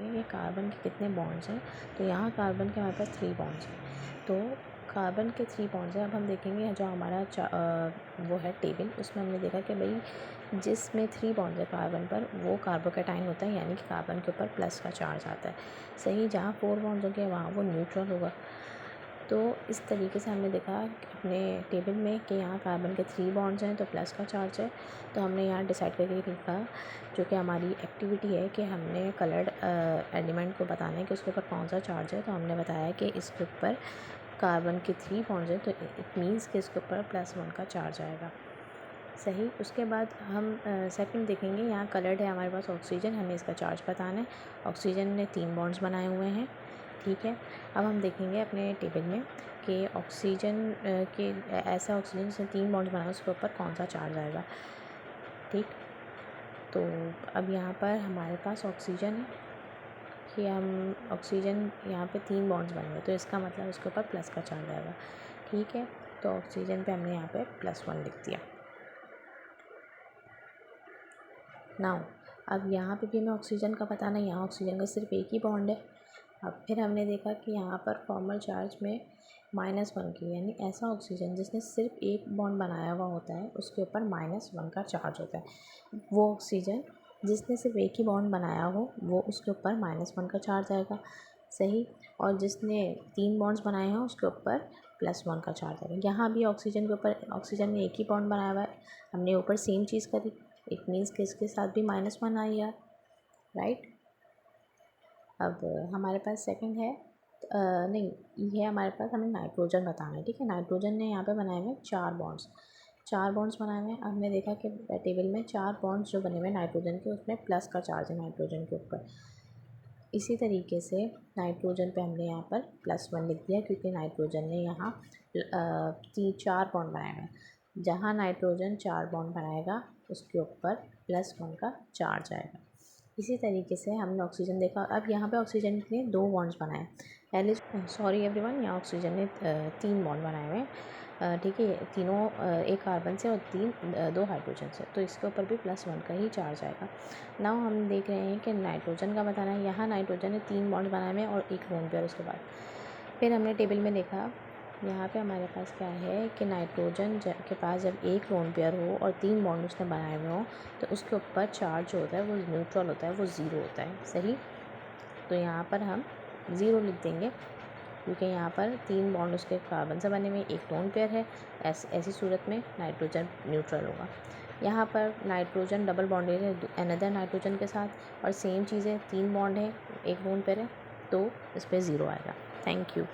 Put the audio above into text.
ये कार्बन के कितने बॉन्ड्स हैं। तो यहाँ कार्बन के हमारे पास 3 बॉन्ड्स हैं। तो कार्बन के 3 बॉन्ड्स हैं। अब हम देखेंगे जो हमारा वो है टेबल, उसमें हमने देखा कि भाई जिसमें 3 बॉन्ड्स है कार्बन पर वो कार्बोकैटायन होता है, यानी कि कार्बन के ऊपर प्लस का चार्ज आता है। सही, जहाँ 4 बॉन्ड्स होंगे वहाँ वो न्यूट्रल होगा। तो इस तरीके से हमने देखा अपने टेबल में कि यहाँ कार्बन के 3 बॉन्ड्स हैं तो प्लस का चार्ज है। तो हमने यहाँ डिसाइड करके लिखा, जो कि हमारी एक्टिविटी है कि हमने कलर्ड एलिमेंट को बताना है कि उसके ऊपर कौन सा चार्ज है। तो हमने बताया कि इसके ऊपर कार्बन के 3 बॉन्ड्स हैं, तो इट मीन्स कि इसके ऊपर +1 का चार्ज आएगा। सही। उसके बाद हम सेकंड देखेंगे, यहाँ कलर्ड है हमारे पास ऑक्सीजन, हमें इसका चार्ज बताना है। ऑक्सीजन ने 3 बॉन्ड्स बनाए हुए हैं, ठीक है। अब हम देखेंगे अपने टेबल में कि ऑक्सीजन के ऐसा ऑक्सीजन जिसने 3 बॉन्ड्स बनाए उसके ऊपर कौन सा चार्ज आएगा, ठीक। तो अब यहाँ पर हमारे पास ऑक्सीजन है कि हम ऑक्सीजन यहाँ पे 3 बॉन्ड्स बने हुए, तो इसका मतलब इसके ऊपर प्लस का चार्ज आएगा, ठीक है। तो ऑक्सीजन पे हमने यहाँ पे +1 लिख दिया। नाउ अब यहाँ पे भी हमें ऑक्सीजन का पता नहीं, यहाँ ऑक्सीजन का सिर्फ एक ही बॉन्ड है। अब फिर हमने देखा कि यहाँ पर फॉर्मल चार्ज में -1 की, यानी ऐसा ऑक्सीजन जिसने सिर्फ एक बॉन्ड बनाया हुआ होता है उसके ऊपर -1 का चार्ज होता है। वो ऑक्सीजन जिसने सिर्फ एक ही बॉन्ड बनाया हो वो उसके ऊपर -1 का चार्ज आएगा, सही। और जिसने 3 बॉन्ड्स बनाए हैं उसके ऊपर +1 का चार्ज आएगा। यहाँ भी ऑक्सीजन के ऊपर, ऑक्सीजन ने एक ही बॉन्ड बनाया हुआ है, हमने ऊपर सेम चीज़ करी, इट मीन्स कि इसके साथ भी -1 आएगा, राइट। अब हमारे पास सेकंड है, नहीं ये है हमारे पास, हमें नाइट्रोजन बताना है, ठीक है। नाइट्रोजन ने यहाँ पे बनाए हुए 4 बॉन्ड्स बनाए हुए हैं। हमने देखा कि टेबल में 4 बॉन्ड्स जो बने हुए हैं नाइट्रोजन के, उसमें प्लस का चार्ज है नाइट्रोजन के ऊपर। इसी तरीके से नाइट्रोजन पे हमने यहाँ पर +1 लिख दिया, क्योंकि नाइट्रोजन ने यहाँ 4 बॉन्ड बनाए हुए हैं। जहाँ नाइट्रोजन 4 बॉन्ड बनाएगा उसके ऊपर +1 का चार्ज आएगा। इसी तरीके से हमने ऑक्सीजन देखा। अब यहाँ पे ऑक्सीजन ने 2 बॉन्ड्स बनाए, पहले सॉरी एवरीवन, यहाँ ऑक्सीजन ने 3 बॉन्ड बनाए हुए हैं, ठीक है। तीनों एक कार्बन से और 2 हाइड्रोजन से, तो इसके ऊपर भी +1 का ही चार्ज आएगा। नाउ हम देख रहे हैं कि नाइट्रोजन का बताना है। यहाँ नाइट्रोजन ने 3 बॉन्ड बनाए हुए हैं और 1 लोन पेयर उसके बाद। फिर हमने टेबल में देखा, यहाँ पे हमारे पास क्या है कि नाइट्रोजन के पास जब 1 लोन पेयर हो और 3 बॉन्ड उसने बनाए हुए हों तो उसके ऊपर चार्ज जो होता है वो न्यूट्रल होता है, वो 0 होता है, सही। तो यहाँ पर हम 0 लिख देंगे, क्योंकि यहाँ पर 3 बॉन्ड उसके कार्बन से बने हुए, 1 लोन पेयर है। ऐसी सूरत में नाइट्रोजन न्यूट्रल होगा। यहाँ पर नाइट्रोजन डबल बॉन्डेड है अनदर नाइट्रोजन के साथ, और सेम चीज़ है, 3 बॉन्ड है, 1 लोन पेयर है, तो इस पर 0 आएगा। Thank you.